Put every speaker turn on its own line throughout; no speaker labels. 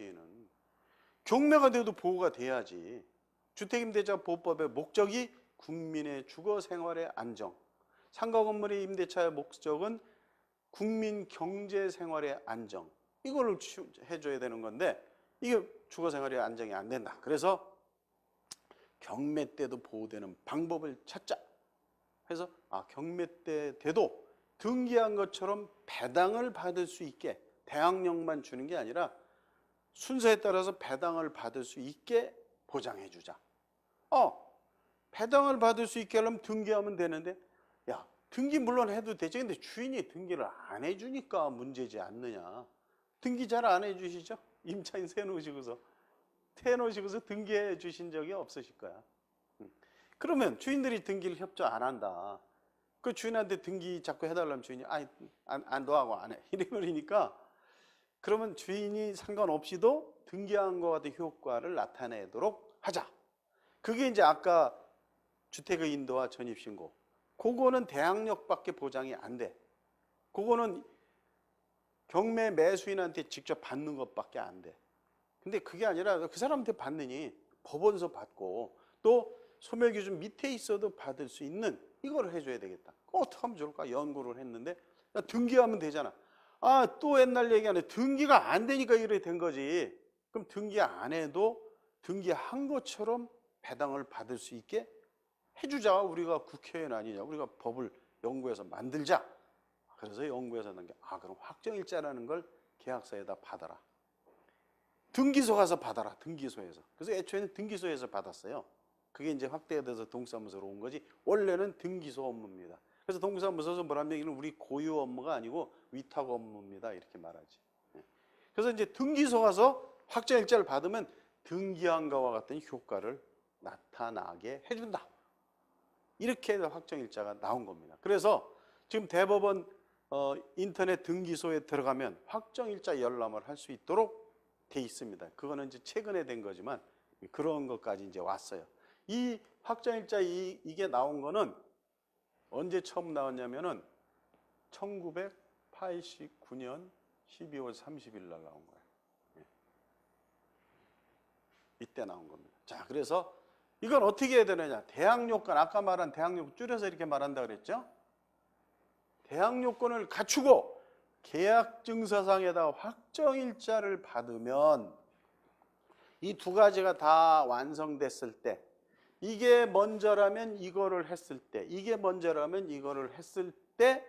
시기에는. 경매가 돼도 보호가 돼야지. 주택임대차 보호법의 목적이 국민의 주거 생활의 안정, 상가 건물의 임대차의 목적은 국민 경제 생활의 안정, 이걸 해줘야 되는 건데 이게 주거 생활의 안정이 안 된다. 그래서 경매 때도 보호되는 방법을 찾자. 그래서 경매 때 돼도 등기한 것처럼 배당을 받을 수 있게 대항력만 주는 게 아니라 순서에 따라서 배당을 받을 수 있게 보장해 주자. 배당을 받을 수 있게 하려면 등기하면 되는데, 야, 등기 물론 해도 되지. 근데 주인이 등기를 안 해주니까 문제지 않느냐. 등기 잘 안 해주시죠? 임차인 세놓으시고서 등기해 주신 적이 없으실 거야. 그러면 주인들이 등기를 협조 안 한다. 그 주인한테 등기 자꾸 해달라면 주인이 너하고 안 해. 이래버리니까 그러면 주인이 상관없이도 등기한 것 같은 효과를 나타내도록 하자. 그게 이제 아까 주택의 인도와 전입신고. 그거는 대항력밖에 보장이 안 돼. 그거는 경매 매수인한테 직접 받는 것밖에 안 돼. 근데 그게 아니라 그 사람한테 받느니 법원서 받고 또 소멸기준 밑에 있어도 받을 수 있는 이걸 해줘야 되겠다. 어떻게 하면 좋을까? 연구를 했는데 등기하면 되잖아. 또 옛날 얘기하네. 등기가 안 되니까 이래 된 거지. 그럼 등기 안 해도 등기한 것처럼 배당을 받을 수 있게 해주자. 우리가 국회의원 아니냐. 우리가 법을 연구해서 만들자. 그래서 연구해서 난 게 그럼 확정일자라는 걸 계약서에다 받아라. 등기소 가서 받아라. 등기소에서. 그래서 애초에는 등기소에서 받았어요. 그게 이제 확대돼서 동사무소로 온 거지. 원래는 등기소 업무입니다. 그래서 동사무소에서 뭐라면 이는 우리 고유 업무가 아니고 위탁 업무입니다. 이렇게 말하지. 그래서 이제 등기소 가서 확정일자를 받으면 등기한 것과 같은 효과를 나타나게 해준다. 이렇게 해서 확정일자가 나온 겁니다. 그래서 지금 대법원 인터넷 등기소에 들어가면 확정일자 열람을 할 수 있도록 돼 있습니다. 그거는 이제 최근에 된 거지만 그런 것까지 이제 왔어요. 이 확정일자 이게 나온 거는 언제 처음 나왔냐면은 1989년 12월 30일 날 나온 거예요. 이때 나온 겁니다. 자, 그래서 이건 어떻게 해야 되느냐? 대항요건, 아까 말한 대항요건 줄여서 이렇게 말한다 그랬죠? 대항요건을 갖추고 계약증서상에다 확정일자를 받으면 이 두 가지가 다 완성됐을 때, 이게 먼저라면 이거를 했을 때, 이게 먼저라면 이거를 했을 때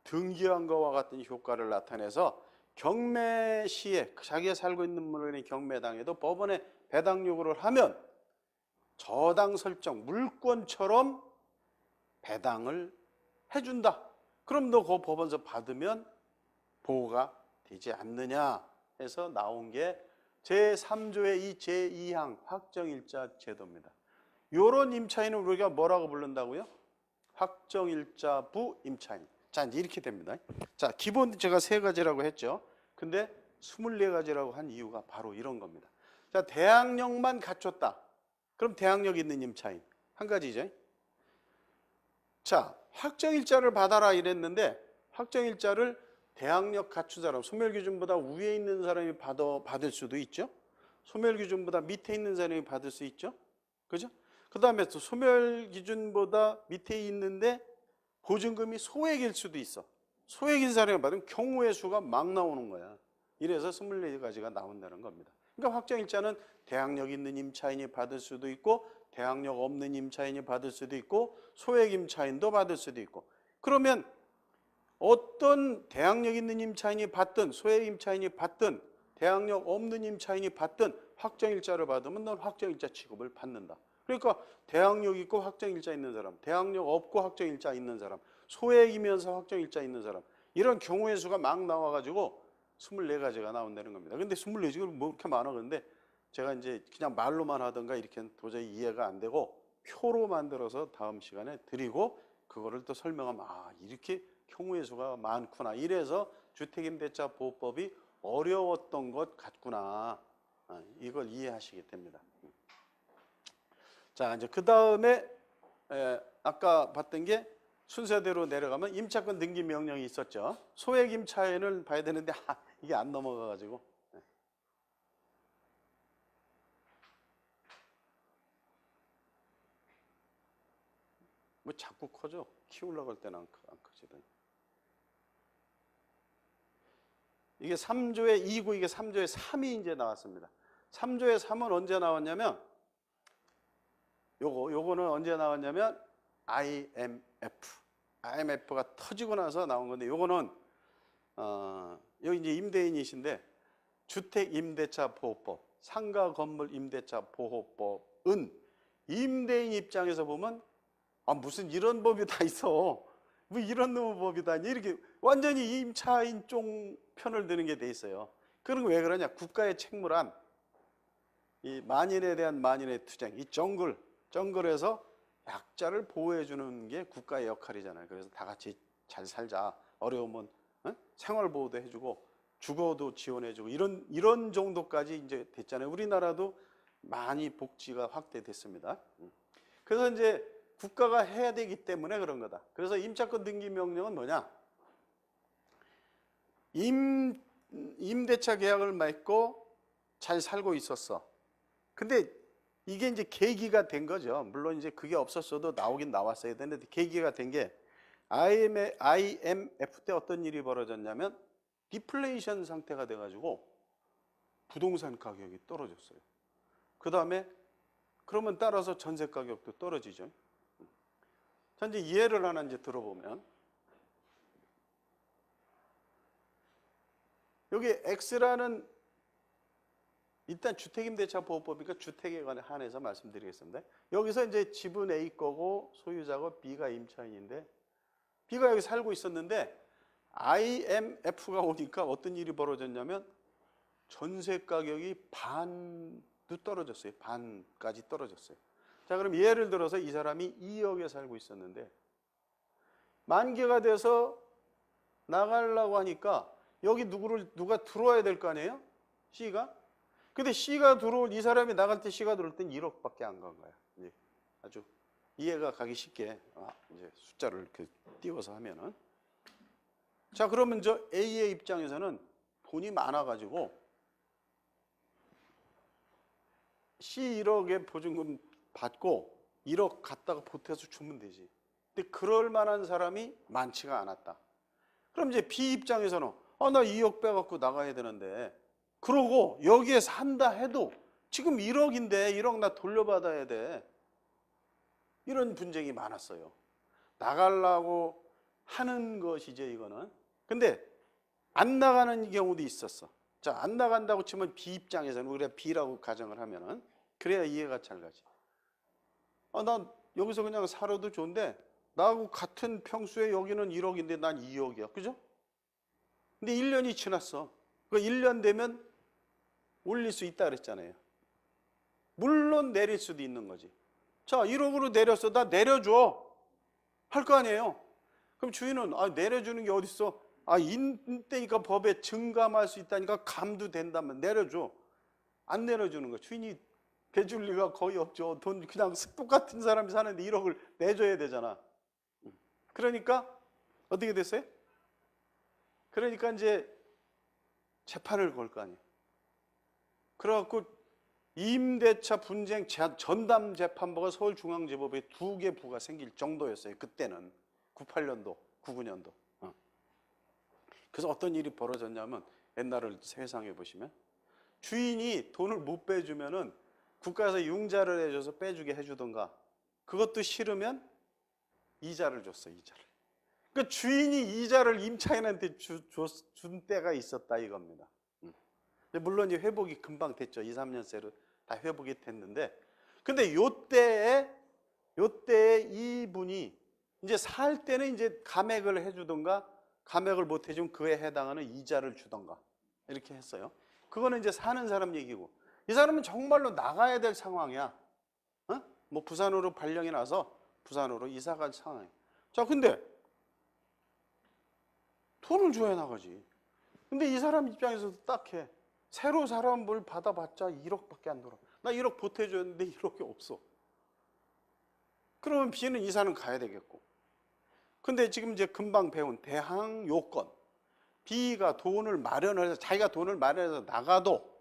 등기한 것과 같은 효과를 나타내서 경매 시에 자기가 살고 있는 물건이 경매당해도 법원에 배당 요구를 하면 저당 설정, 물권처럼 배당을 해준다. 그럼 너 그 법원서 받으면 보호가 되지 않느냐 해서 나온 게 제3조의 이 제2항 확정일자 제도입니다. 요런 임차인은 우리가 뭐라고 부른다고요? 확정일자부 임차인. 자, 이제 이렇게 됩니다. 자, 기본 제가 3가지라고 했죠. 근데 24가지라고 한 이유가 바로 이런 겁니다. 자, 대항력만 갖췄다. 그럼 대항력 있는 임차인. 한 가지죠. 자, 확정일자를 받아라 이랬는데 확정일자를 대항력 갖춘 사람, 소멸기준보다 위에 있는 사람이 받을 수도 있죠. 소멸기준보다 밑에 있는 사람이 받을 수 있죠. 그죠? 그 다음에 또 소멸기준보다 밑에 있는데 보증금이 소액일 수도 있어. 소액인 사람이 받으면 경우의 수가 막 나오는 거야. 이래서 24가지가 나온다는 겁니다. 그러니까 확정일자는 대항력 있는 임차인이 받을 수도 있고 대항력 없는 임차인이 받을 수도 있고 소액 임차인도 받을 수도 있고, 그러면 어떤 대항력 있는 임차인이 받든 소액 임차인이 받든 대항력 없는 임차인이 받든 확정일자를 받으면 넌 확정일자 취급을 받는다. 그러니까 대항력 있고 확정일자 있는 사람, 대항력 없고 확정일자 있는 사람, 소액이면서 확정일자 있는 사람, 이런 경우의 수가 막 나와가지고 24가지가 나온다는 겁니다. 근데 24가지가 뭐 이렇게 많아. 그런데 제가 이제 그냥 말로만 하던가 이렇게 도저히 이해가 안 되고 표로 만들어서 다음 시간에 드리고 그거를 또 설명하면 이렇게 경우의 수가 많구나. 이래서 주택임대차 보호법이 어려웠던 것 같구나. 이걸 이해하시게 됩니다. 자, 이제 그 다음에 아까 봤던 게 순서대로 내려가면 임차권 등기 명령이 있었죠. 소액 임차인을 봐야 되는데 이게 안 넘어가가지고 뭐 자꾸 커져. 키우려고 할 때는 안 커지더니. 이게 3조의 2고 이게 3조의 3이 이제 나왔습니다. 3조의 3은 언제 나왔냐면 요거는 언제 나왔냐면 IMF가 터지고 나서 나온 건데 요거는 여기 이제 임대인이신데 주택임대차 보호법, 상가 건물 임대차 보호법은 임대인 입장에서 보면 무슨 이런 법이 다 있어. 뭐 이런 놈의 법이 다 있냐. 이렇게 완전히 임차인 쪽 편을 드는 게 돼 있어요. 그런 거 왜 그러냐. 국가의 책무란 이 만인에 대한 만인의 투쟁, 이 정글에서 약자를 보호해 주는 게 국가의 역할이잖아요. 그래서 다 같이 잘 살자. 어려우면 생활보호도 해주고 주거도 지원해주고 이런 정도까지 이제 됐잖아요. 우리나라도 많이 복지가 확대됐습니다. 그래서 이제 국가가 해야 되기 때문에 그런 거다. 그래서 임차권 등기 명령은 뭐냐? 임대차 계약을 맺고 잘 살고 있었어. 근데 이게 이제 계기가 된 거죠. 물론 이제 그게 없었어도 나오긴 나왔어야 되는데 계기가 된 게 IMF 때 어떤 일이 벌어졌냐면 디플레이션 상태가 돼가지고 부동산 가격이 떨어졌어요. 그 다음에 그러면 따라서 전세 가격도 떨어지죠. 자, 이제 예를 하나 이제 들어보면 여기 X라는 일단 주택임대차 보호법이니까 주택에 한해서 말씀드리겠습니다. 여기서 이제 집은 A 거고 소유자고 B가 임차인인데 B가 여기 살고 있었는데 IMF가 오니까 어떤 일이 벌어졌냐면 전세 가격이 반도 떨어졌어요. 반까지 떨어졌어요. 자, 그럼 예를 들어서 이 사람이 2억에 살고 있었는데 만기가 돼서 나가려고 하니까 여기 누가 들어와야 될 거 아니에요? C가? 근데 C가 이 사람이 나갈 때 C가 들어올 땐 1억밖에 안 간 거야. 이제 아주 이해가 가기 쉽게 이제 숫자를 이렇게 띄워서 하면은. 자, 그러면 저 A의 입장에서는 돈이 많아가지고 C 1억에 보증금 받고 1억 갖다가 보태서 주면 되지. 근데 그럴 만한 사람이 많지가 않았다. 그럼 이제 B 입장에서는 나 2억 빼갖고 나가야 되는데 그러고 여기에 산다 해도 지금 1억인데 1억 나 돌려받아야 돼. 이런 분쟁이 많았어요. 나가려고 하는 것이죠, 이거는. 근데 안 나가는 경우도 있었어. 자, 안 나간다고 치면 B 입장에서는 우리가 B라고 가정을 하면은 그래야 이해가 잘 가지. 난 여기서 그냥 살아도 좋은데 나하고 같은 평수에 여기는 1억인데 난 2억이야. 그죠? 근데 1년이 지났어. 그 1년 되면 올릴 수 있다 그랬잖아요. 물론 내릴 수도 있는 거지. 자, 1억으로 내렸어. 나 내려줘. 할 거 아니에요. 그럼 주인은 내려주는 게 어딨어? 인대니까 법에 증감할 수 있다니까 감도 된다면 내려줘. 안 내려주는 거. 주인이 대줄 리가 거의 없죠. 돈 그냥 똑같은 사람이 사는데 1억을 내줘야 되잖아. 그러니까 어떻게 됐어요? 그러니까 이제 재판을 걸 거 아니에요. 그래갖고 임대차 분쟁 전담 재판부가 서울중앙지법에 2개 부가 생길 정도였어요. 그때는 98년도, 99년도. 그래서 어떤 일이 벌어졌냐면 옛날을 회상해 보시면 주인이 돈을 못 빼주면은 국가에서 융자를 해줘서 빼주게 해주던가 그것도 싫으면 이자를 줬어. 이자를. 그러니까 주인이 이자를 임차인한테 준 때가 있었다 이겁니다. 물론 이제 회복이 금방 됐죠. 2, 3년 새로 다 회복이 됐는데 근데 요때에 이분이 이제 살 때는 이제 감액을 해주던가 감액을 못 해주면 그에 해당하는 이자를 주던가 이렇게 했어요. 그거는 이제 사는 사람 얘기고 이 사람은 정말로 나가야 될 상황이야. 뭐 부산으로 발령이 나서 부산으로 이사 갈 상황이야. 자, 근데 돈을 줘야 나가지. 근데 이 사람 입장에서도 딱해. 새로 사람을 받아봤자 1억밖에 안 돌아. 나 1억 보태줬는데 1억이 없어. 그러면 B는 이사는 가야 되겠고. 근데 지금 이제 금방 배운 대항 요건. B가 돈을 마련해서 자기가 돈을 마련해서 나가도